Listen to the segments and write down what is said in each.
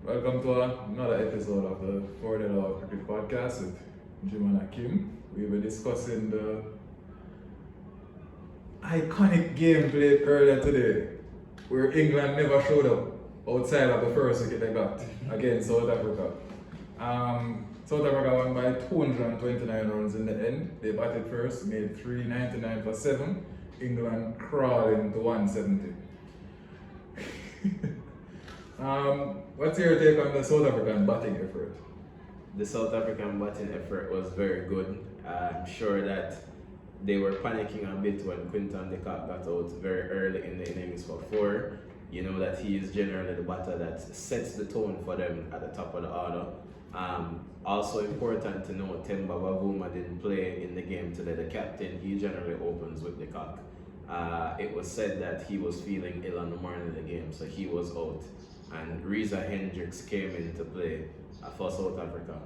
Welcome to another episode of the Florida Law Cricket Podcast with Jim and Akim. We were discussing the iconic game played earlier today where England never showed up outside of the first wicket they got against South Africa. South Africa won by 229 runs in the end. They batted first, made 399 for 7. England crawling to 170. What's your take on the South African batting effort? The South African batting effort was very good. I'm sure that they were panicking a bit when Quinton de Kock got out very early in the innings for 4. You know that he is generally the batter that sets the tone for them at the top of the order. Also important to note, Temba Bavuma didn't play in the game today. The captain, he generally opens with de Kock. It was said that he was feeling ill on the morning of the game, so he was out. And Reza Hendricks came in to play for South Africa.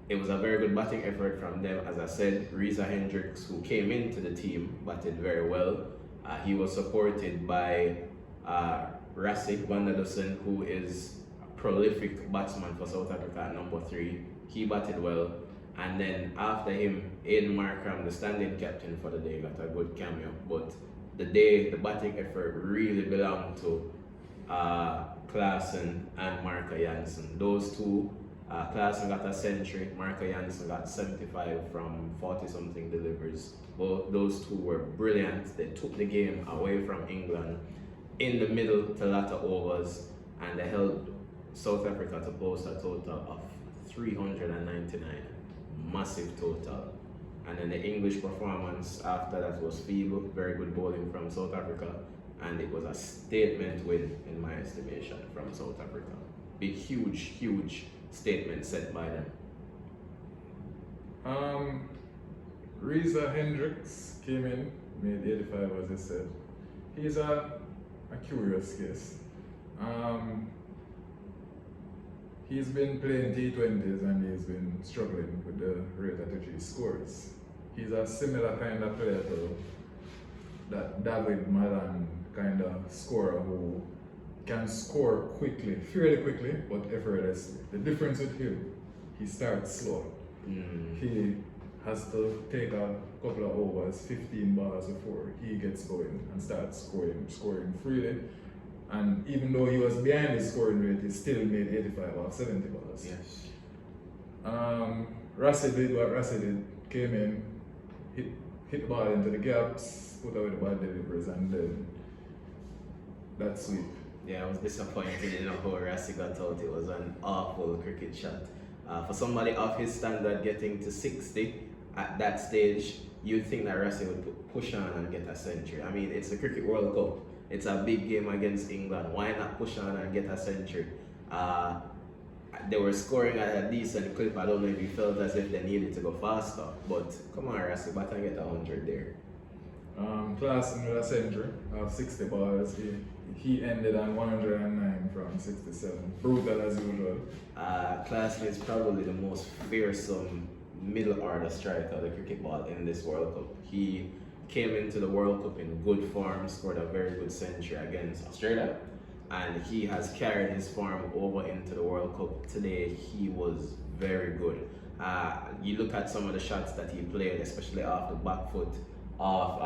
It was a very good batting effort from them. As I said, Reza Hendricks, who came into the team, batted very well. He was supported by Rasik Vanderdussen, who is a prolific batsman for South Africa at number 3. He batted well. And then after him, Aiden Markram, the standing captain for the day, got a good cameo. But the batting effort really belonged to Klaasen and Marco Jansen. Those two, Klaasen got a century, Marco Jansen got 75 from 40-something deliveries. Both those two were brilliant. They took the game away from England in the middle to latter overs, and they held South Africa to post a total of 399. Massive total. And then the English performance after that was feeble. Very good bowling from South Africa, and it was a statement win in my estimation from South Africa. Big, huge statement set by them. Reza Hendricks came in, made 85 as I said. He's a curious case. He's been playing T20s and he's been struggling with the rate at which he scores. He's a similar kind of player to that David Malan kind of scorer who can score quickly, fairly quickly, but effortlessly. The difference with him, he starts slow. He has to take a couple of overs, 15 balls before he gets going and starts scoring freely. And even though he was behind his scoring rate, he still made 85 or 70 balls. Yes. Rassi did what Rassi did, came in, hit the ball into the gaps, put away the bad deliveries, and then that sweep. Yeah, I was disappointed in how Rassi got out. It was an awful cricket shot. For somebody of his standard getting to 60 at that stage, you'd think that Rassi would push on and get a century. I mean, it's the Cricket World Cup. It's a big game against England. Why not push on and get a century? They were scoring at a decent clip. I don't know if you felt as if they needed to go faster, but come on, Rassi, but I get 100 there. Klaasen with a century of 60 balls. He ended on 109 from 67. Brutal as usual. Klaasen is probably the most fearsome middle order striker of the cricket ball in this World Cup. He came into the World Cup in good form, scored a very good century against Australia, and he has carried his form over into the World Cup. Today he was very good. You look at some of the shots that he played, especially off the back foot of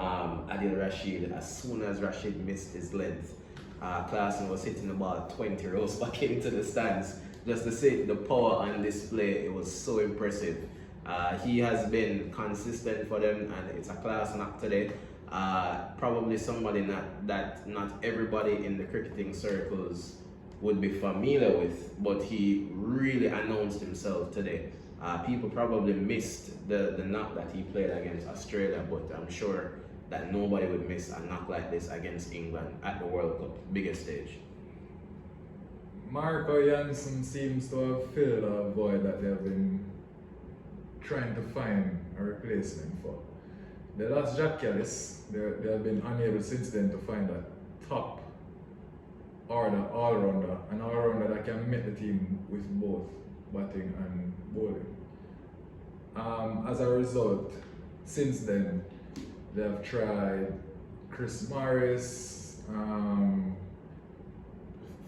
Adil Rashid. As soon as Rashid missed his length, Klaasen was hitting the ball 20 rows back into the stands. Just to see the power on display, it was so impressive. He has been consistent for them, and it's a class knock today. Probably somebody that not everybody in the cricketing circles would be familiar with, but he really announced himself today. People probably missed the knock that he played against Australia, but I'm sure that nobody would miss a knock like this against England at the World Cup, biggest stage. Marco Jansen seems to have filled a void that they have been trying to find a replacement for. They lost Jack Callis. They have been unable since then to find a top order all-rounder, an all-rounder that can make the team with both batting and bowling. As a result, since then, they have tried Chris Morris,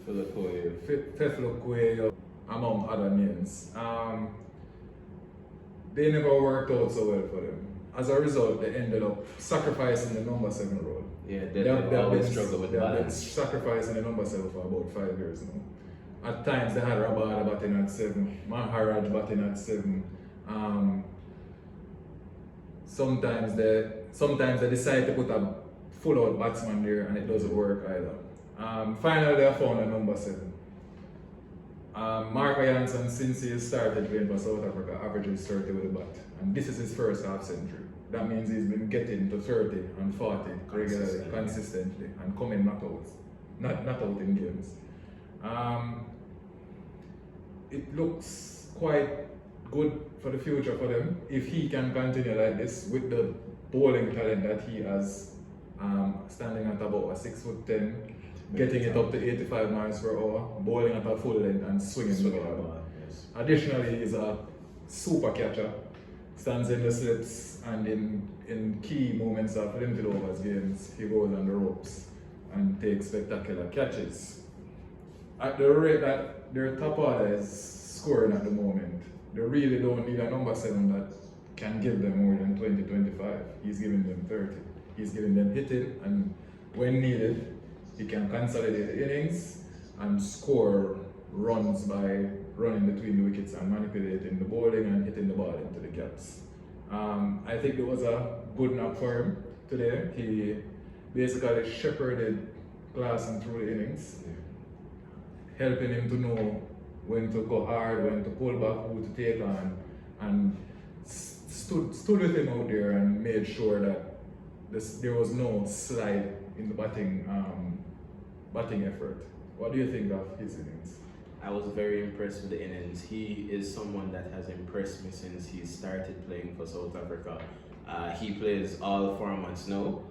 Fefloquayo, among other names. They never worked out so well for them. As a result, they ended up sacrificing the number 7 role. Yeah, they always struggle with They've been balance. sacrificing the number 7 for about 5 years now. At times they had Rabada batting at 7, Maharaj batting at 7. Sometimes they decide to put a full out batsman there and it doesn't work either. Finally they found a number 7. Marco Jansen, since he started playing for South Africa, averages 30 with the bat. And this is his first half century. That means he's been getting to 30 and 40 regularly, consistently, and coming not out in games. It looks quite good for the future for them if he can continue like this with the bowling talent that he has, standing at about a 6'10", getting it up to 85 miles per hour, bowling at a full length and swinging the ball. Yes. Additionally, he's a super catcher, stands in the slips, and in key moments of limited overs games, he goes on the ropes and takes spectacular catches. At the rate that their top order is scoring at the moment, they really don't need a number 7 that can give them more than 20-25. He's giving them 30. He's giving them hitting, and when needed, he can consolidate the innings and score runs by running between the wickets and manipulating the bowling and hitting the ball into the gaps. I think it was a good knock for him today. He basically shepherded Klassen through the innings, helping him to know when to go hard, when to pull back, who to take on, and stood with him out there and made sure that there was no slide in the batting effort. What do you think of his innings? I was very impressed with the innings. He is someone that has impressed me since he started playing for South Africa. He plays all formats now.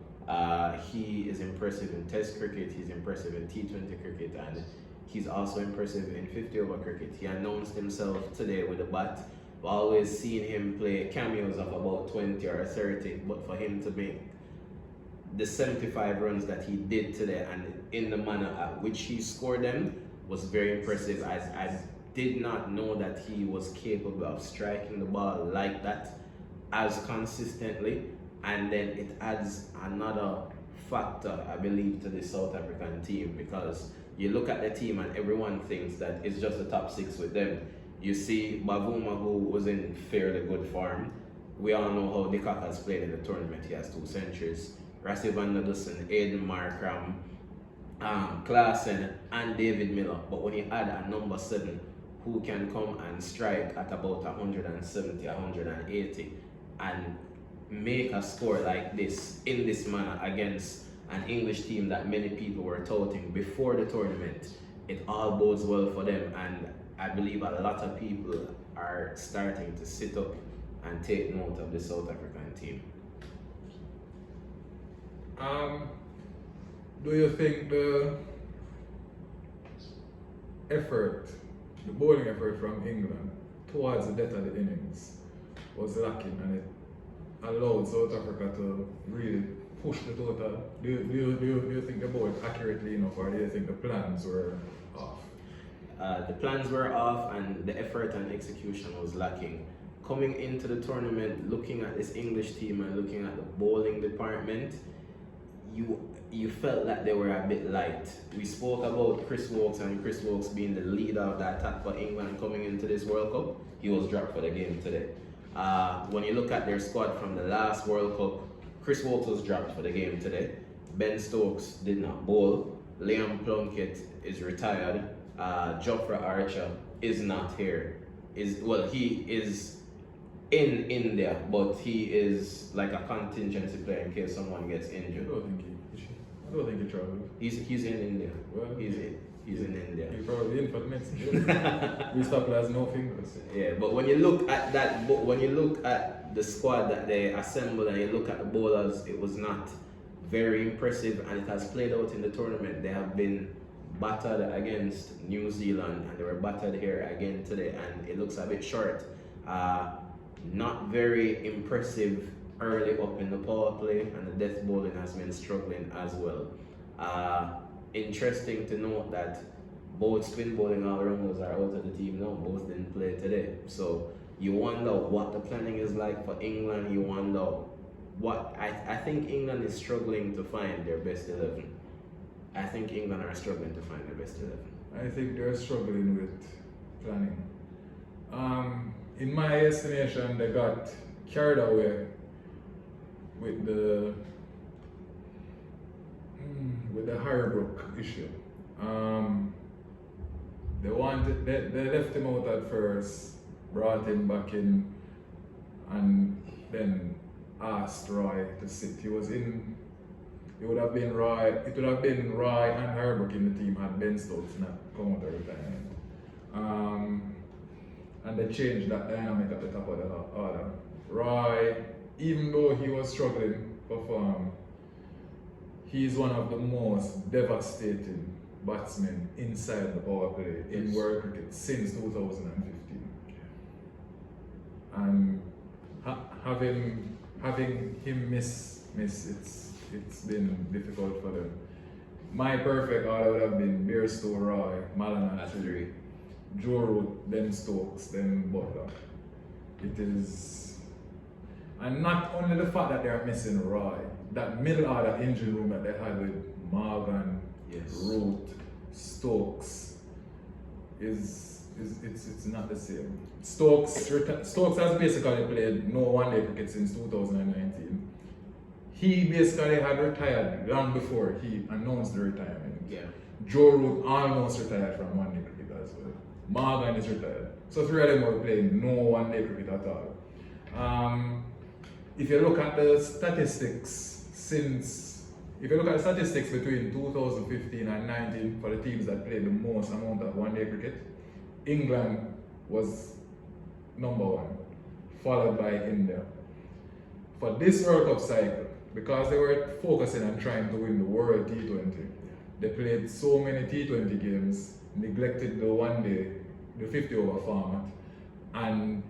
He is impressive in Test cricket, he's impressive in T20 cricket, and he's also impressive in 50-over cricket. He announced himself today with a bat. I've always seen him play cameos of about 20 or 30, but for him to make the 75 runs that he did today and in the manner at which he scored them was very impressive. I did not know that he was capable of striking the ball like that as consistently, and then it adds another factor, I believe, to the South African team, because you look at the team and everyone thinks that it's just the top 6 with them. You see Bavuma, who was in fairly good form. We all know how Nikak has played in the tournament. He has 2 centuries. Rassie van der Dussen, Aiden Markram, Klassen, and David Miller. But when you add a number 7 who can come and strike at about 170, 180 and make a score like this in this manner against an English team that many people were touting before the tournament, it all bodes well for them, and I believe a lot of people are starting to sit up and take note of the South African team. Do you think the bowling effort from England towards the death of the innings was lacking, and it allowed South Africa to really push the total? Do you think they bowled accurately enough, or do you think the plans were off? The plans were off and the effort and execution was lacking. Coming into the tournament, looking at this English team and looking at the bowling department, you felt that they were a bit light. We spoke about Chris Woakes, and Chris Woakes being the leader of the attack for England coming into this World Cup. He was dropped for the game today. When you look at their squad from the last World Cup, Chris Woakes was dropped for the game today. Ben Stokes did not bowl. Liam Plunkett is retired. Jofra Archer is not here. He is in India, but he is like a contingency player in case someone gets injured. I don't think he traveled. He's in India. Well, he's in India. He's probably in for the next game. We stop has no fingers. Yeah, but when you look at that, when you look at the squad that they assembled and you look at the bowlers, it was not very impressive, and it has played out in the tournament. They have been battered against New Zealand and they were battered here again today, and it looks a bit short. Not very impressive early up in the power play, and the death bowling has been struggling as well. Interesting to note that both spin bowling all-rounders are out of the team now. Both didn't play today. So you wonder what the planning is like for England. You wonder what I think England is struggling to find their best 11. I think England are struggling to find their best 11. I think they're struggling with planning. In my estimation, they got carried away with the Harrobrook issue. They left him out at first, brought him back in, and then asked Roy to sit. It would have been Roy and Harrobrook in the team had Ben Stokes not come out of retirement. And they changed that dynamic at the top of the order. Roy, even though he was struggling for form, he's one of the most devastating batsmen inside the power play in world cricket since 2015. And having him miss it's been difficult for them. My perfect order would have been Bairstow, Roy, Malan at 3, Joe Root, then Stokes, then Butler. It is, and not only the fact that they are missing Roy, that middle order engine room that they had with Morgan, Root, Stokes it's not the same. Stokes has basically played no one-day cricket since 2019. He basically had retired long before he announced the retirement. Yeah. Joe Root almost retired from one-day cricket as well. Morgan is retired. So 3 of them were playing no one-day cricket at all. If you look at the statistics between 2015 and 19 for the teams that played the most amount of one-day cricket, England was number 1, followed by India. For this World Cup cycle, because they were focusing on trying to win the World T20, they played so many T20 games, neglected the one-day, the 50-over format, and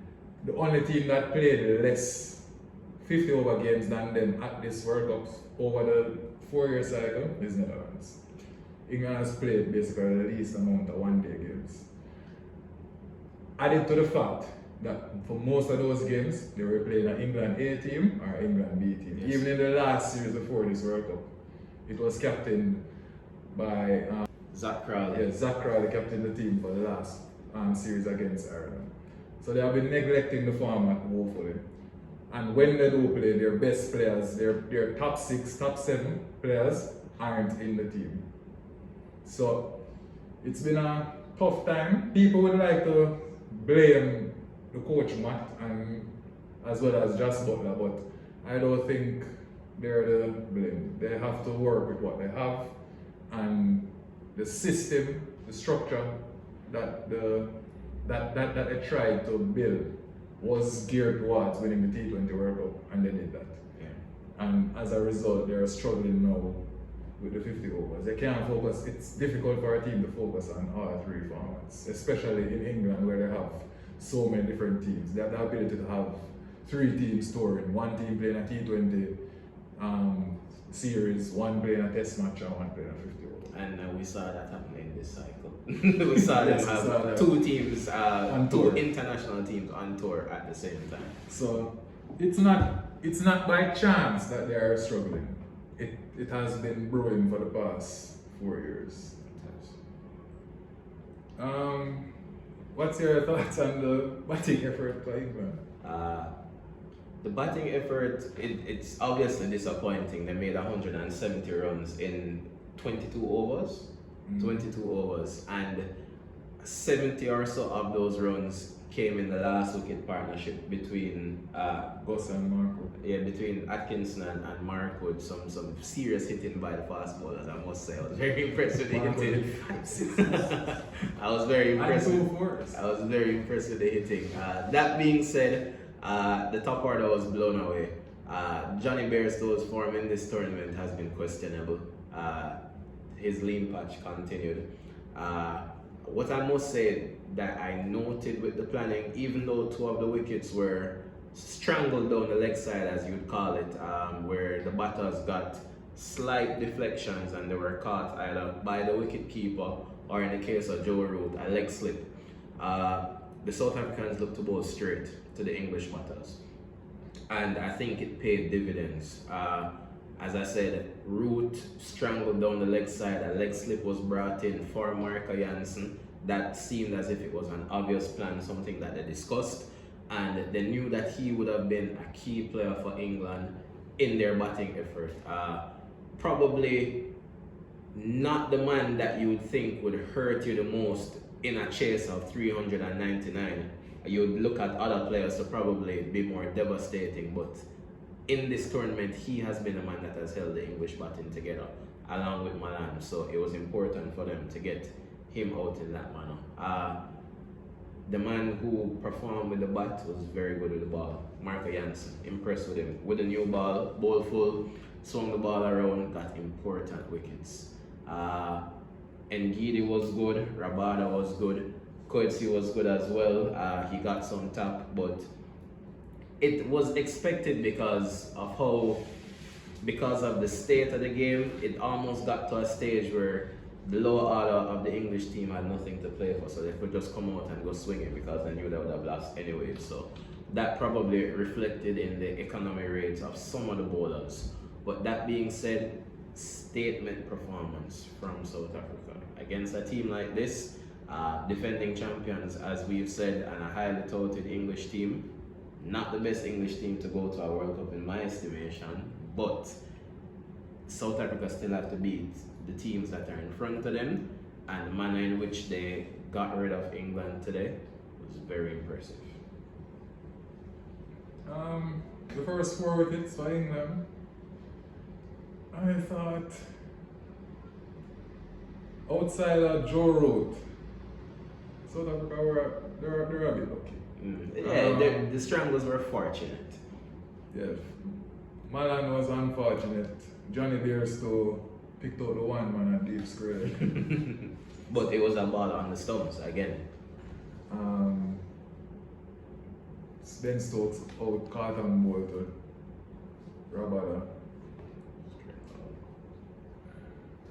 the only team that played less 50-over games than them at this World Cup over the 4-year cycle is Netherlands. England has played basically the least amount of one-day games. Added to the fact that for most of those games, they were playing an England A team or England B team. Yes. Even in the last series before this World Cup, it was captained by Zach Crowley. Yeah, Zach Crowley captained the team for the last series against Ireland. So they have been neglecting the format woefully. And when they do play, their best players, their top 6, top 7 players aren't in the team. So it's been a tough time. People would like to blame the coach Matt and as well as Josh Butler, but I don't think they're the blame. They have to work with what they have, and the system, the structure that they tried to build was geared towards winning the T20 World Cup, and they did that. Yeah. And as a result, they're struggling now with the 50 overs. They can't focus. It's difficult for a team to focus on all 3 formats, especially in England where they have so many different teams. They have the ability to have 3 teams touring, 1 team playing a T20 series, 1 playing a test match, and 1 playing a 50 over. And we saw that happening this cycle. We saw them have 2 teams, on 2 tour. international teams on tour at the same time. So it's not by chance that they are struggling. It has been brewing for the past 4 years. What's your thoughts on the batting effort for England? The batting effort, it's obviously disappointing. They made 170 runs in 22 overs. 22 overs, and 70 or so of those runs came in the last wicket partnership between Gus and Marco. Yeah, between Atkinson and Mark with some serious hitting by the fast bowlers, I must say. I was very impressed with the hitting. I was very impressed with the hitting. That being said, the top order was blown away. Johnny Bairstow's form in this tournament has been questionable. His lean patch continued. What I must say that I noted with the planning, even though 2 of the wickets were strangled down the leg side, as you'd call it, where the batters got slight deflections and they were caught either by the wicket keeper or in the case of Joe Root, a leg slip. The South Africans look to bowl straight to the English batters. And I think it paid dividends. As I said, Root strangled down the leg side, a leg slip was brought in for Marco Jansen. That seemed as if it was an obvious plan, something that they discussed. And they knew that he would have been a key player for England in their batting effort. Probably not the man that you would think would hurt you the most in a chase of 399. You would look at other players to probably be more devastating, but in this tournament, he has been the man that has held the English batting together, along with Malan. So it was important for them to get him out in that manner. The man who performed with the bat was very good with the ball. Marco Jansen, impressed with him. With the new ball, ball full, swung the ball around, got important wickets. Ngidi was good, Rabada was good, Coetzee was good as well. He got some tap, but it was expected because of the state of the game. It almost got to a stage where the lower order of the English team had nothing to play for, so they could just come out and go swinging because they knew they would have lost anyway. So that probably reflected in the economy rates of some of the bowlers. But that being said, statement performance from South Africa against a team like this, defending champions, as we've said, and a highly touted English team. Not the best English team to go to a World Cup in my estimation, but South Africa still have to beat the teams that are in front of them, and the manner in which they got rid of England today was very impressive. The first 4 wickets for England, I thought outside of Joe Root, South Africa they're a bit lucky. The Stranglers were fortunate. Yeah, Malan was unfortunate. Johnny Bairstow picked out the one man at deep square. But it was a ball on the stumps again. Ben Stokes out caught on ball to Rabada.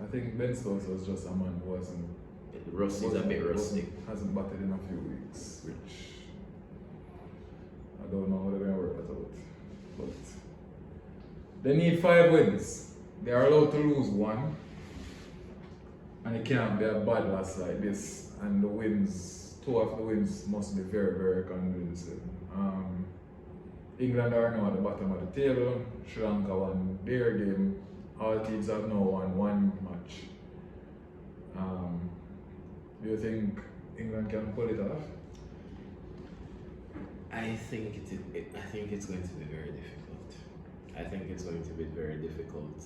I think Ben Stokes was just a man who Rusty's a bit rusty. Hasn't batted in a few weeks, which I don't know how they're going to work that out. But they need 5 wins. They are allowed to lose 1. And it can't be a bad loss like this. And the wins, 2 of the wins must be very, very convincing. England are now at the bottom of the table. Sri Lanka won their game. All teams have now won 1 match. Do you think England can pull it off? I think it's going to be very difficult. I think it's going to be very difficult.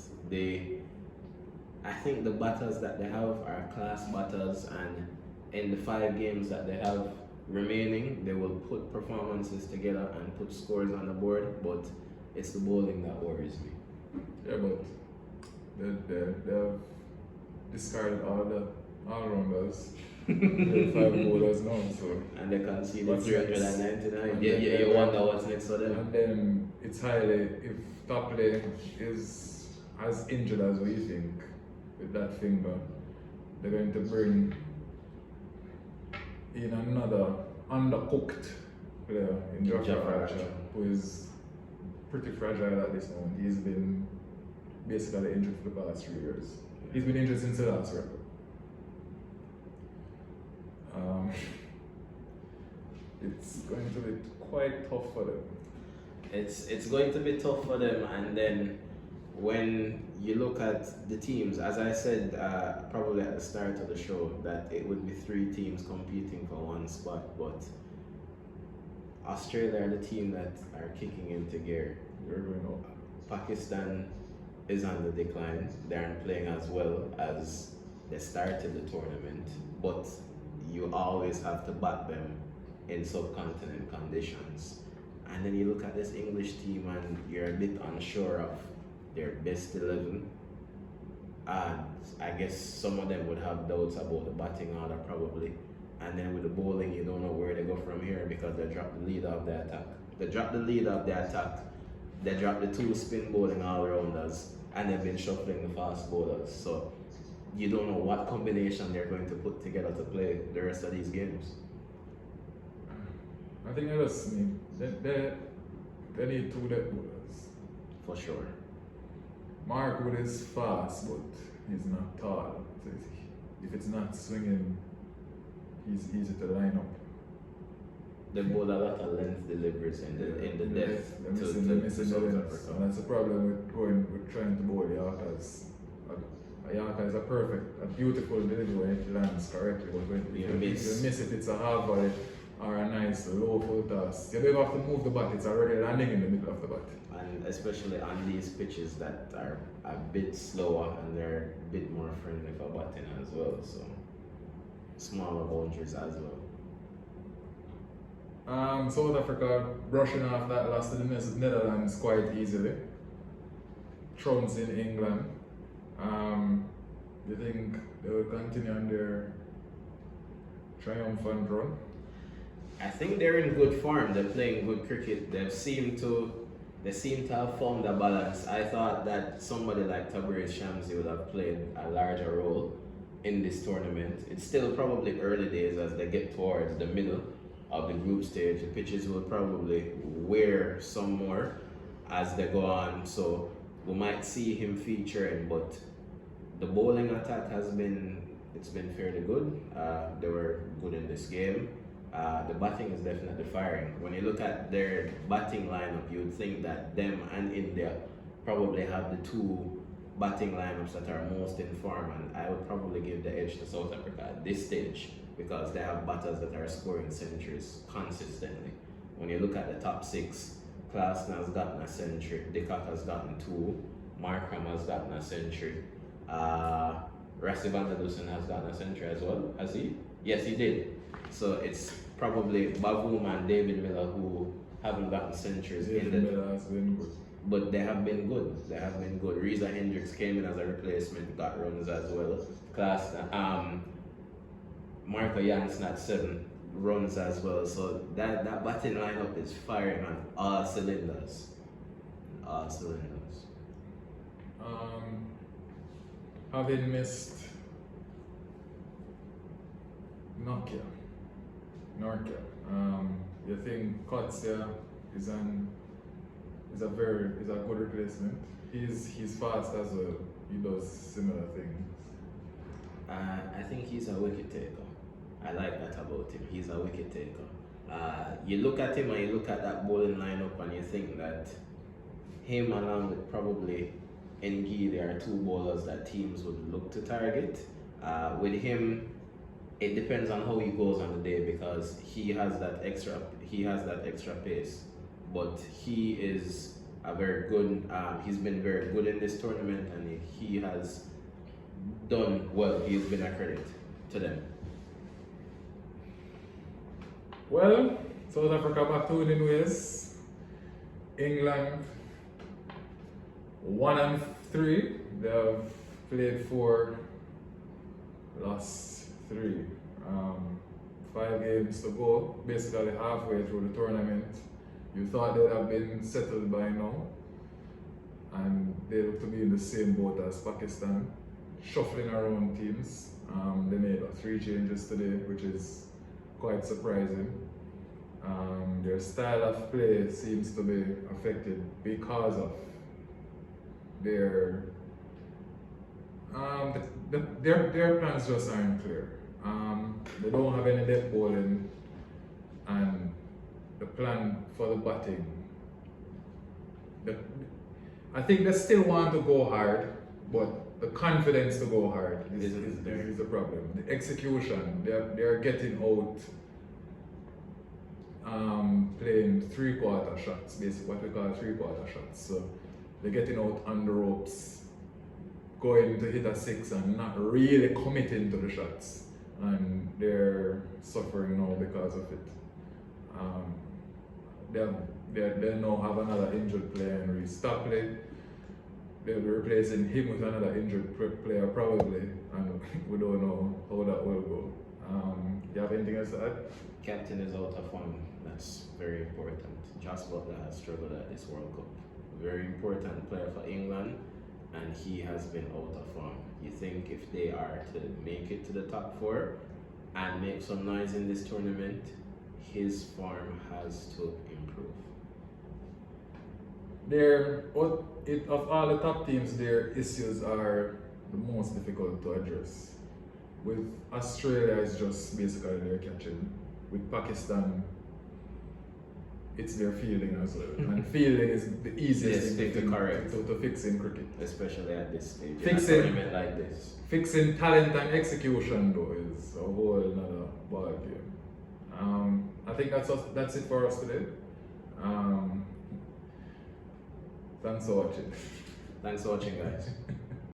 I think the batters that they have are class batters, and in the 5 games that they have remaining, they will put performances together and put scores on the board. But it's the bowling that worries me. Yeah, but they have discarded all the all-rounders. 5 bowlers now, so. And they conceded 399. You wonder what's next for them. And then it's highly, if Topley is as injured as we think with that finger, they're going to bring in another undercooked player in Jaffa, who is pretty fragile at this moment. He's been basically injured for the past 3 years. He's been injured since the last record. It's going to be quite tough for them. It's going to be tough for them, and then when you look at the teams, as I said probably at the start of the show, that it would be 3 teams competing for 1 spot, but Australia are the team that are kicking into gear. They're going up. Pakistan is on the decline. They aren't playing as well as they started the tournament, but you always have to back them in subcontinent conditions. And then you look at this English team and you're a bit unsure of their best 11. And I guess some of them would have doubts about the batting order probably. And then with the bowling, you don't know where they go from here because they dropped the lead of the attack. They dropped the lead of the attack. They dropped the 2 spin bowling all-rounders, and they've been shuffling the fast bowlers. So you don't know what combination they're going to put together to play the rest of these games. I think they just need they need two dead bowlers. For sure. Mark Wood is fast, but he's not tall. So if it's not swinging, he's easy to line up. They bowl a lot of length deliveries in the depth They're missing the South length. Africa. And that's the problem with trying to bowl Yorkers. A Yorker is a beautiful delivery when it lands correctly, but when You you miss. miss it, it's a hard volley or a nice low full toss. You don't have to move the bat, it's already landing in the middle of the bat. And especially on these pitches that are a bit slower and they're a bit more friendly for batting as well. So smaller boundaries as well. South Africa brushing off that loss to the Netherlands quite easily. Trouncing England. You think they will continue on their triumphant run? I think they're in good form. They're playing good cricket. They seem to have found a balance. I thought that somebody like Tabriz Shamsi would have played a larger role in this tournament. It's still probably early days as they get towards the middle of the group stage. The pitches will probably wear some more as they go on. So we might see him featuring, but the bowling attack it's been fairly good. They were good in this game. The batting is definitely firing. When you look at their batting lineup, you would think that them and India probably have the two batting lineups that are most in form, and I would probably give the edge to South Africa at this stage because they have batters that are scoring centuries consistently. When you look at the top six, Klaasner has gotten a century, De Kock has gotten two, Markram has gotten a century, Rassie van der Dussen has gotten a century as well, has he? Yes, he did. So it's probably Bavoom and David Miller who haven't gotten centuries Miller has been good. but they have been good. They have been good. Reza Hendricks came in as a replacement, got runs as well. Marco Janssen at 7 runs as well. So that batting lineup is firing on all cylinders. All cylinders. Having missed Nokia, you think Kotsia is a good replacement? He's fast as well. He does similar things. I think he's a wicket taker. I like that about him. He's a wicket taker. You look at him and you look at that bowling lineup and you think that him along with probably Ngidi, there are two bowlers that teams would look to target. With him, it depends on how he goes on the day because he has that extra pace. But he is a very good. He's been very good in this tournament, and he has done well. He's been a credit to them. Well, South Africa back to winning ways. England 1-3. They have played 4, lost 3. 5 games to go, basically halfway through the tournament. You thought they'd have been settled by now, and they look to be in the same boat as Pakistan, shuffling around teams. They made 3 changes today, which is quite surprising. Their style of play seems to be affected because of their plans just aren't clear. They don't have any depth bowling, and the plan for the batting. I think they still want to go hard, but the confidence to go hard is the problem. The execution, they're getting out playing 3/4 shots, basically what we call 3/4 shots. So they're getting out on the ropes, going to hit a 6 and not really committing to the shots. And they're suffering now because of it. They now have another injured player in Reece Stapley. They'll be replacing him with another injured player probably, and we don't know how that will go. You have anything else to add? Captain is out of form. That's very important. Josh Butler has struggled at this World Cup. Very important player for England. and he has been out of form. You think if they are to make it to the top 4 and make some noise in this tournament, his form has to improve. Of all the top teams, their issues are the most difficult to address. With Australia, it's just basically their catching. With Pakistan, it's their fielding as well. And fielding is the easiest thing to fix in cricket. Especially at this stage. Fixing, in a tournament like this. Fixing talent and execution though is a whole another ball game. I think that's it for us today. Thanks for watching. Thanks for watching, guys.